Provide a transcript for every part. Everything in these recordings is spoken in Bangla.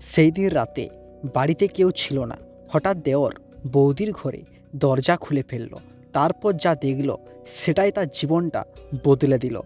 সেই দিন রাতে বাড়িতে কেউ ছিল না। হঠাৎ দেওর বৌদির ঘরে দরজা খুলে ফেলল। তারপর যা দেখল সেটাই তার জীবনটা বদলে দিল।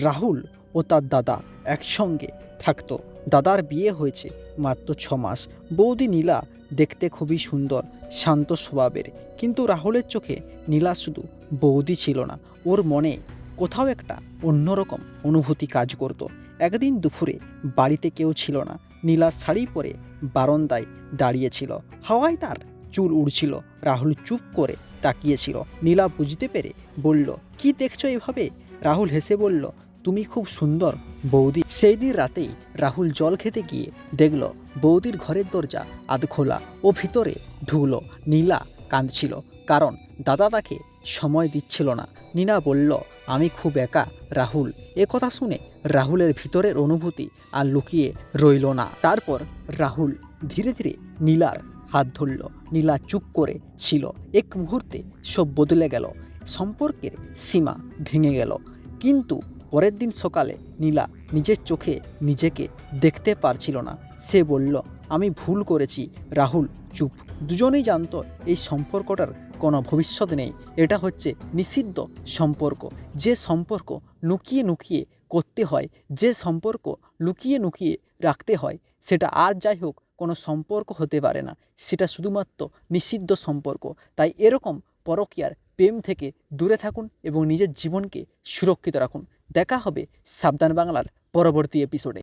রাহুল ও তার দাদা একসঙ্গে থাকতো। দাদার বিয়ে হয়েছে মাত্র 6 মাস। বৌদি নীলা দেখতে খুবই সুন্দর, শান্ত স্বভাবের। কিন্তু রাহুলের চোখে নীলা শুধু বৌদি ছিল না, ওর মনে কোথাও একটা অন্যরকম অনুভূতি কাজ করতো। একদিন দুপুরে বাড়িতে কেউ ছিল না। নীলা শাড়ি পরে বারান্দায় দাঁড়িয়েছিল। হাওয়ায় তার চুল উড়ছিল। রাহুল চুপ করে তাকিয়েছিল। নীলা বুঝতে পেরে বলল, কি দেখছো এভাবে? রাহুল হেসে বলল, তুমি খুব সুন্দর বৌদি। সেই দিন রাতেই রাহুল জল খেতে গিয়ে দেখল বৌদির ঘরের দরজা আধ খোলা। ও ভিতরে ঢুকলো। নীলা কাঁদছিল, কারণ দাদা তাকে সময় দিচ্ছিল না। নীলা বলল, আমি খুব একা রাহুল। এ কথা শুনে রাহুলের ভিতরের অনুভূতি আর লুকিয়ে রইল না। তারপর রাহুল ধীরে ধীরে নীলার হাত ধরল। নীলা চুপ করে ছিল। এক মুহূর্তে সব বদলে গেল। সম্পর্কের সীমা ভেঙে গেল। কিন্তু পরের দিন সকালে নীলা নিজের চোখে নিজেকে দেখতে পারছিল না। সে বলল, আমি ভুল করেছি। রাহুল চুপ। দুজনেই জানতো এই সম্পর্কটার কোনো ভবিষ্যৎ নেই। এটা হচ্ছে নিষিদ্ধ সম্পর্ক। যে সম্পর্ক লুকিয়ে লুকিয়ে করতে হয়, যে সম্পর্ক লুকিয়ে লুকিয়ে রাখতে হয়, সেটা আর যাই হোক কোনো সম্পর্ক হতে পারে না। সেটা শুধুমাত্র নিষিদ্ধ সম্পর্ক। তাই এরকম পরকীয়ার প্রেম থেকে দূরে থাকুন এবং নিজের জীবনকে সুরক্ষিত রাখুন। দেখা হবে সাবধান বাংলার পরবর্তী এপিসোডে।